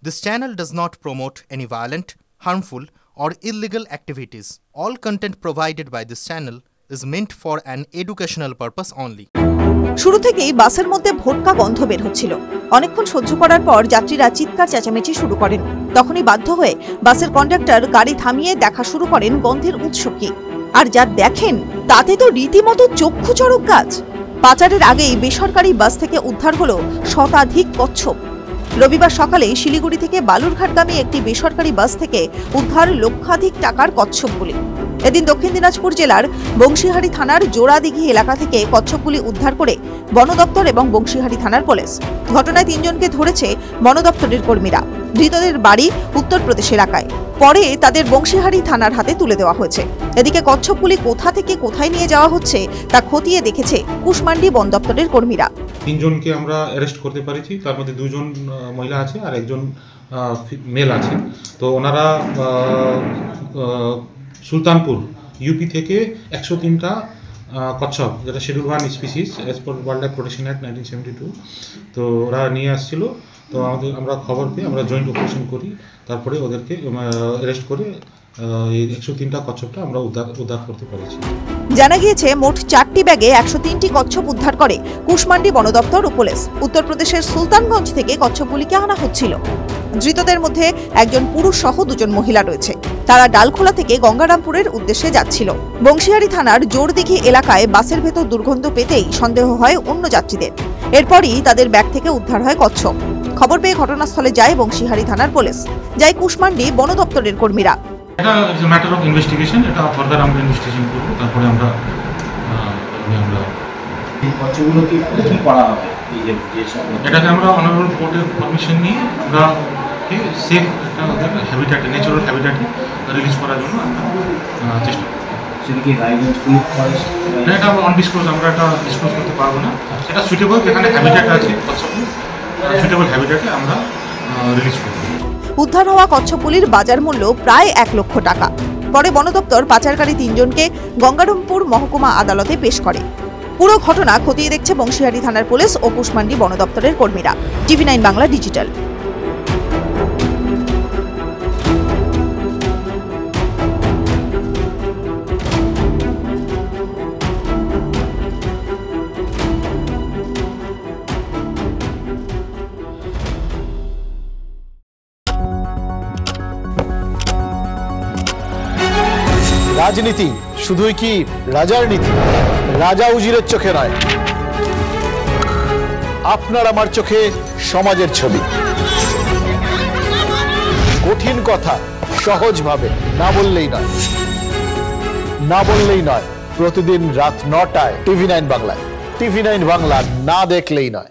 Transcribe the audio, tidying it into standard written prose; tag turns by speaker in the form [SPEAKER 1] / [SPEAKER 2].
[SPEAKER 1] This channel does not promote any violent, harmful, or illegal activities. All content provided by this channel is meant for an educational purpose only.
[SPEAKER 2] শুরু থেকেই বাসের মধ্যে ভোটকা গন্ধ বের হচ্ছিল। অনেকক্ষণ সহ্য করার পর যাত্রীরা চিৎকার চেঁচামেচি শুরু করেন। তখনই বাধ্য হয়ে বাসের কন্ডাক্টর গাড়ি থামিয়ে দেখা শুরু করেন গন্ধের উৎস কি। আর যা দেখেন তাতে তো রীতিমতো চক্ষু চড়ক গাছ। পাচারের আগেই বেসরকারি বাস থেকে উদ্ধার হলো শতাধিক কচ্ছপ। রবিবার সকালে শিলিগুড়ি থেকে বালুরঘাটগামী একটি বেসরকারি বাস থেকে উদ্ধার লক্ষাধিক টাকার কচ্ছপগুলি। এদিন দক্ষিণ দিনাজপুর জেলার বংশীহারি থানার জোড়াদিঘি এলাকা থেকে কচ্ছপগুলি উদ্ধার করে বন দপ্তর এবং বংশীহারি থানার পুলিশ। ঘটনায় 3 জনকে ধরেছে বন দপ্তরের কর্মীরা। ধৃতদের বাড়ি উত্তরপ্রদেশ এলাকায়। পরে তাদের বংশীহারি থানার হাতে তুলে দেওয়া হয়েছে। এদিকে কচ্ছপগুলি কোথা থেকে কোথায় নিয়ে যাওয়া হচ্ছে তা খতিয়ে দেখেছে কুশমান্ডি বন দপ্তরের কর্মীরা।
[SPEAKER 3] 3 জনকে আমরা অ্যারেস্ট করতে পেরেছি, তার মধ্যে 2 জন মহিলা আছে আর 1 জন মেল আছে। তো ওনারা সুলতানপুর ইউপি থেকে 103টা কচ্ছপ, যেটা schedule 1 species as per wild life protection act 1972, তো ওরা নিয়ে আসছিল। তো আমরা খবর পেয়ে আমরা জয়েন্ট অপারেশন করি, তারপরে ওদেরকে অ্যারেস্ট করে এই 103টা কচ্ছপটা আমরা উদ্ধার করতে পেরেছি।
[SPEAKER 2] জানা গিয়েছে মোট 4টি ব্যাগে 103টি কচ্ছপ উদ্ধার করে কুশমান্ডি বন দপ্তর ও পুলিশ। উত্তরপ্রদেশের সুলতানগঞ্জ থেকে কচ্ছপগুলিকে আনা হচ্ছিল। ধৃতদের মধ্যে একজন পুরুষ সহ 2 জন মহিলা রয়েছে। তারা ডালখোলা থেকে গঙ্গারামপুরের উদ্দেশ্যে যাচ্ছিল। বংশীহারি থানার জোড়দিঘি এলাকায় বাসের ভেতর দুর্গন্ধ পেতেই সন্দেহ হয় অন্য যাত্রীদের। এরপরই তাদের ব্যাগ থেকে উদ্ধার হয় কচ্ছপ। খবর পেয়ে ঘটনাস্থলে যায় বংশীহারি থানার পুলিশ, যায় কুশমান্ডি বন দপ্তরের কর্মীরা।
[SPEAKER 3] এটা is a matter of investigation, এটা ফার্দার আমরা ইনভেস্টিগেশন করব, তারপরে আমরা
[SPEAKER 4] এই কচ্ছপগুলো কি করা হবে?
[SPEAKER 3] এটাকে আমরা অনারেবল কোর্টের পারমিশন নিয়ে আমরা সেফ একটা হ্যাবিটেট, ন্যাচারাল হ্যাবিটেটে রিলিজ করার জন্য আমরা চেষ্টা করব।
[SPEAKER 4] সেটা কি রাইগঞ্জ পুলিশ ফরেস্ট?
[SPEAKER 3] না, এটা আমরা অনডিসক্লোজ, আমরা এটা ডিসক্লোজ করতে পারবো না। এটা সুইটেবল যেখানে হ্যাবিটেট আছে কচ্ছপ, সুইটেবল হ্যাবিটেটে আমরা রিলিজ করব।
[SPEAKER 2] উদ্ধার হওয়া কচ্ছপগুলির বাজার মূল্য প্রায় 1 লক্ষ টাকা। পরে বন দপ্তর পাচারকারী 3 জনকে গঙ্গারামপুর মহকুমা আদালতে পেশ করে। পুরো ঘটনা খতিয়ে দেখছে বংশীহারি থানার পুলিশ ও কুশমান্ডি বন দপ্তরের কর্মীরা। TV9 Bangla digital.
[SPEAKER 5] রাজনীতি শুধুই কি রাজার নীতি? রাজা উজিরের চোখে নয়, আপনার আমার চোখে সমাজের ছবি। কঠিন কথা সহজভাবে না বললেই নয়। প্রতিদিন রাত 9টায় TV9 বাংলায়। TV9 বাংলা না দেখলেই নয়।